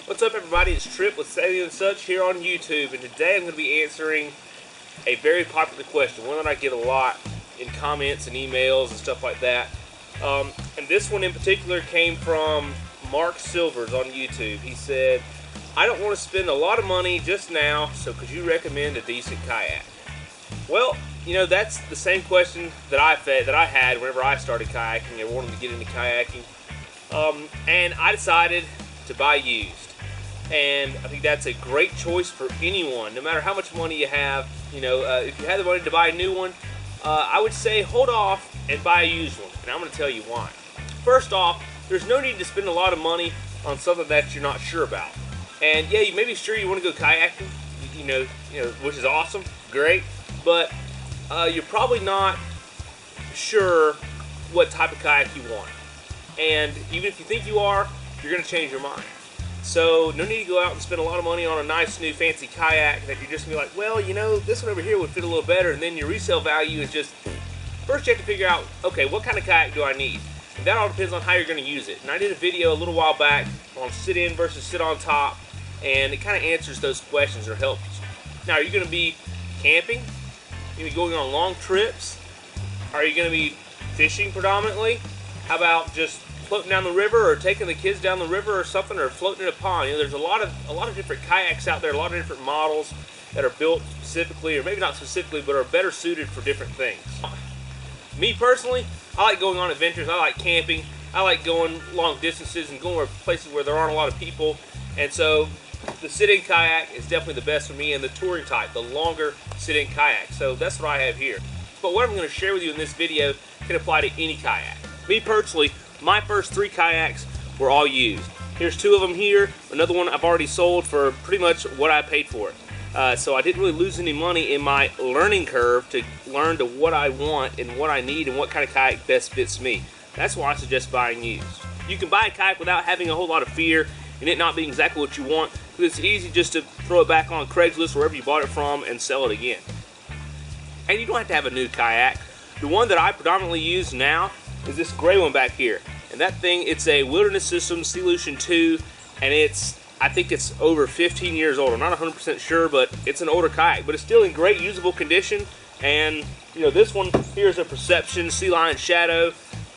What's up, everybody? It's Trip with Sailing and Such here on YouTube, and today I'm going to be answering a very popular question, one that I get a lot in comments and emails and stuff like that. And this one in particular came from Mark Silvers on YouTube. He said, "I don't want to spend a lot of money just now, so could you recommend a decent kayak?" Well, you know, that's the same question that I had whenever I started kayaking and wanted to get into kayaking. And I decided to buy used. And I think that's a great choice for anyone, no matter how much money you have. You know, if you have the money to buy a new one, I would say hold off and buy a used one. And I'm going to tell you why. First off, there's no need to spend a lot of money on something that you're not sure about. And yeah, you may be sure you want to go kayaking, you know, which is awesome, great. But you're probably not sure what type of kayak you want. And even if you think you are, you're going to change your mind. So no need to go out and spend a lot of money on a nice new fancy kayak that you're just going to be like, well, you know, this one over here would fit a little better. And then your resale value is just, first you have to figure out, okay, what kind of kayak do I need? And that all depends on how you're going to use it. And I did a video a little while back on sit in versus sit on top. And it kind of answers those questions or helps. Now, are you going to be camping? Are you going to be going on long trips? Are you going to be fishing predominantly? How about just floating down the river, or taking the kids down the river or something, or floating in a pond? You know, there's a lot of different kayaks out there, a lot of different models that are built specifically, or maybe not specifically, but are better suited for different things. Me personally, I like going on adventures. I like camping. I like going long distances and going places where there aren't a lot of people. And so the sit-in kayak is definitely the best for me, and the touring type, the longer sit-in kayak. So that's what I have here. But what I'm going to share with you in this video can apply to any kayak. Me personally, my first 3 kayaks were all used. Here's 2 of them here. Another one I've already sold for pretty much what I paid for it. So I didn't really lose any money in my learning curve to learn to what I want and what I need and what kind of kayak best fits me. That's why I suggest buying used. You can buy a kayak without having a whole lot of fear and it not being exactly what you want, because it's easy just to throw it back on Craigslist, wherever you bought it from, and sell it again. And you don't have to have a new kayak. The one that I predominantly use now is this gray one back here. And that thing, it's a Wilderness Systems Solution 2, and I think it's over 15 years old. I'm not 100% sure, but it's an older kayak, but it's still in great usable condition. And you know, this one here is a Perception Sea Lion Shadow,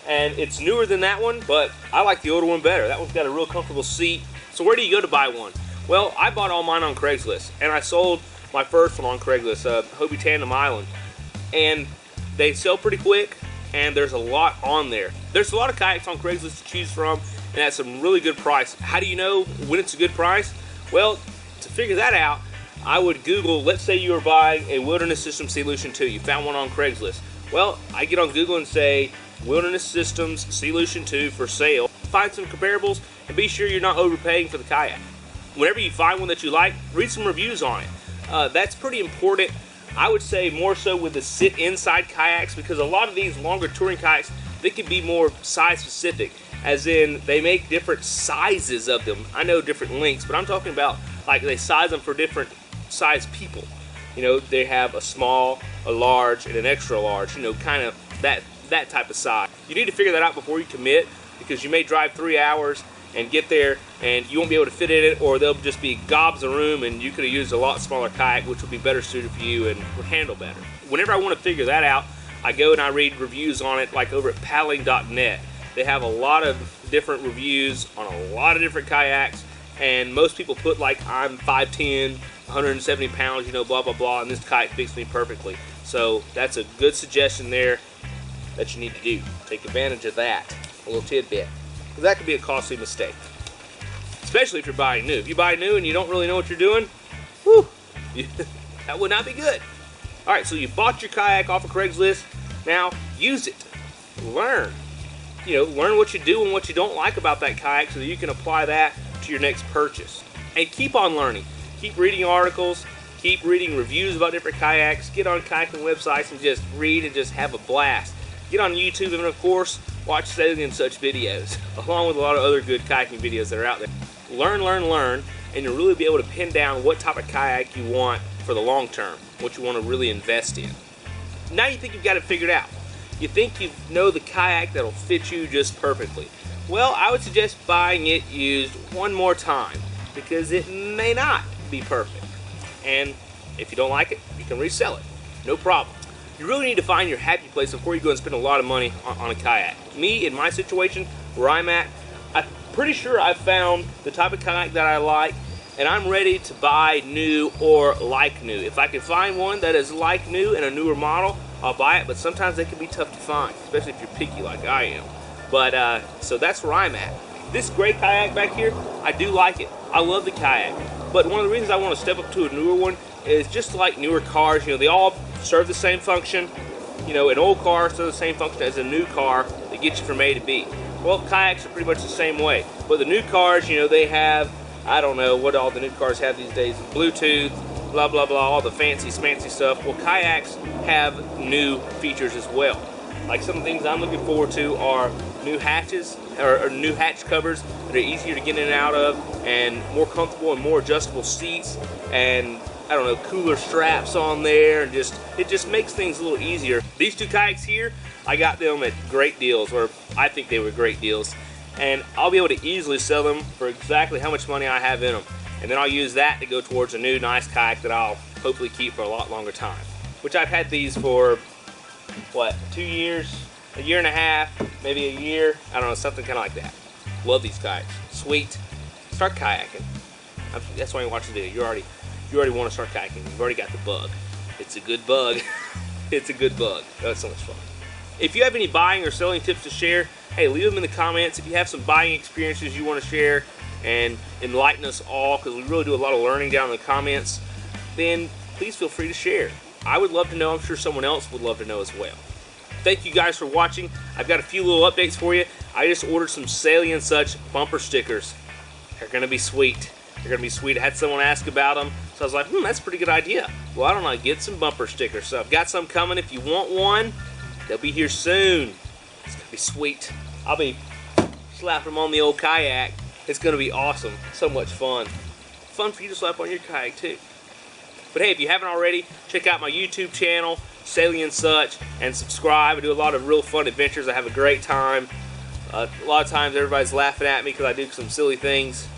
and it's newer than that one, but I like the older one better. That one's got a real comfortable seat. So where do you go to buy one? Well, I bought all mine on Craigslist, and I sold my first one on Craigslist, Hobie Tandem Island, and they sell pretty quick. And there's a lot on there. There's a lot of kayaks on Craigslist to choose from, and at some really good price. How do you know when it's a good price? Well, to figure that out, I would Google, let's say you were buying a Wilderness Systems Solution 2. You found one on Craigslist. Well, I get on Google and say, Wilderness Systems Solution 2 for sale. Find some comparables, and be sure you're not overpaying for the kayak. Whenever you find one that you like, read some reviews on it. That's pretty important. I would say more so with the sit-inside kayaks, because a lot of these longer touring kayaks, they can be more size-specific, as in they make different sizes of them. I know different lengths, but I'm talking about like they size them for different size people. You know, they have a small, a large, and an extra large, you know, kind of that type of size. You need to figure that out before you commit, because you may drive 3 hours and get there and you won't be able to fit in it, or there'll just be gobs of room and you could have used a lot smaller kayak, which would be better suited for you and would handle better. Whenever I want to figure that out, I go and I read reviews on it, like over at paddling.net. They have a lot of different reviews on a lot of different kayaks, and most people put like, I'm 5'10", 170 pounds, you know, blah blah blah, and this kayak fits me perfectly. So that's a good suggestion there that you need to do. Take advantage of that, a little tidbit. That could be a costly mistake, especially if you're buying new. If you buy new and you don't really know what you're doing, whew, that would not be good. All right, so you bought your kayak off of Craigslist. Now use it, learn. You know, learn what you do and what you don't like about that kayak, so that you can apply that to your next purchase. And keep on learning. Keep reading articles. Keep reading reviews about different kayaks. Get on kayaking websites and just read and just have a blast. Get on YouTube and, of course, watch Sailing and Such videos, along with a lot of other good kayaking videos that are out there. Learn, learn, learn, and you'll really be able to pin down what type of kayak you want for the long term, what you want to really invest in. Now you think you've got it figured out. You think you know the kayak that'll fit you just perfectly. Well, I would suggest buying it used one more time. because it may not be perfect. And if you don't like it, you can resell it. No problem. You really need to find your happy place before you go and spend a lot of money on a kayak. Me, in my situation, where I'm at, I'm pretty sure I've found the type of kayak that I like, and I'm ready to buy new or like new. If I can find one that is like new and a newer model, I'll buy it, but sometimes they can be tough to find, especially if you're picky like I am. But, so that's where I'm at. This gray kayak back here, I do like it. I love the kayak. But one of the reasons I want to step up to a newer one is just like newer cars, you know, they all serve the same function. You know, an old car serves the same function as a new car that gets you from A to B. Well, kayaks are pretty much the same way. But the new cars, you know, they have, I don't know what all the new cars have these days, Bluetooth, blah, blah, blah, all the fancy smancy stuff. Well, kayaks have new features as well. Like some of the things I'm looking forward to are new hatches, or new hatch covers that are easier to get in and out of, and more comfortable and more adjustable seats, and I don't know, cooler straps on there, and it just makes things a little easier. These two kayaks here, I got them at great deals, or I think they were great deals, and I'll be able to easily sell them for exactly how much money I have in them, and then I'll use that to go towards a new nice kayak that I'll hopefully keep for a lot longer time. Which I've had these for, what, 2 years, a year and a half, maybe a year, I don't know, something kind of like that. Love these kayaks. Sweet. Start kayaking. That's why you watch the video. You already want to start kayaking. You've already got the bug. It's a good bug. It's a good bug. Oh, it's so much fun. If you have any buying or selling tips to share, hey, leave them in the comments. If you have some buying experiences you want to share and enlighten us all, because we really do a lot of learning down in the comments, then please feel free to share. I would love to know. I'm sure someone else would love to know as well. Thank you guys for watching. I've got a few little updates for you. I just ordered some Sailing and Such bumper stickers. They're going to be sweet. They're going to be sweet. I had someone ask about them, so I was like, that's a pretty good idea. Well, I don't know, get some bumper stickers. So I've got some coming. If you want one, they'll be here soon. It's going to be sweet. I'll be slapping them on the old kayak. It's going to be awesome. So much fun. Fun for you to slap on your kayak too. But hey, if you haven't already, check out my YouTube channel, Sailing and Such, and subscribe. I do a lot of real fun adventures. I have a great time. A lot of times everybody's laughing at me because I do some silly things,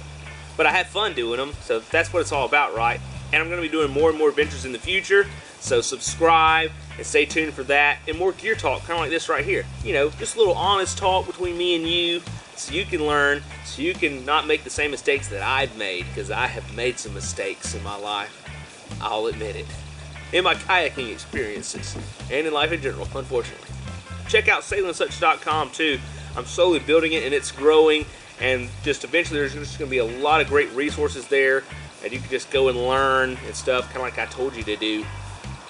but I have fun doing them, so that's what it's all about, right? And I'm going to be doing more and more adventures in the future, so subscribe and stay tuned for that, and more gear talk, kind of like this right here. You know, just a little honest talk between me and you, so you can learn, so you can not make the same mistakes that I've made, because I have made some mistakes in my life. I'll admit it. In my kayaking experiences, and in life in general, unfortunately. Check out sailingsuch.com too. I'm slowly building it, and it's growing, and just eventually there's just going to be a lot of great resources there, and you can just go and learn and stuff, kind of like I told you to do.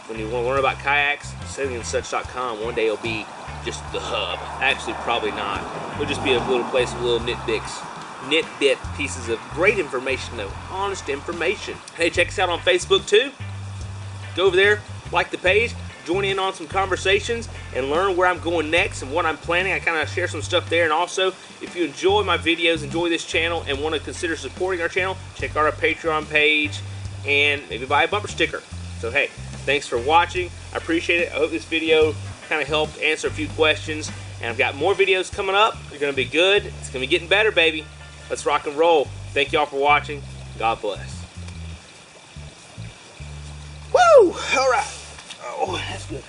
When you want to learn about kayaks, sailingsuch.com, one day it'll be just the hub. Actually, probably not. It'll just be a little place with little nitbit pieces of great information, though. Honest information. Hey, check us out on Facebook too. Go over there, like the page, join in on some conversations, and learn where I'm going next and what I'm planning. I kind of share some stuff there. And also, if you enjoy my videos, enjoy this channel, and want to consider supporting our channel, check out our Patreon page and maybe buy a bumper sticker. So hey, thanks for watching. I appreciate it. I hope this video kind of helped answer a few questions. And I've got more videos coming up. They're going to be good. It's going to be getting better, baby. Let's rock and roll. Thank y'all for watching. God bless. Woo! All right. Oh, that's good.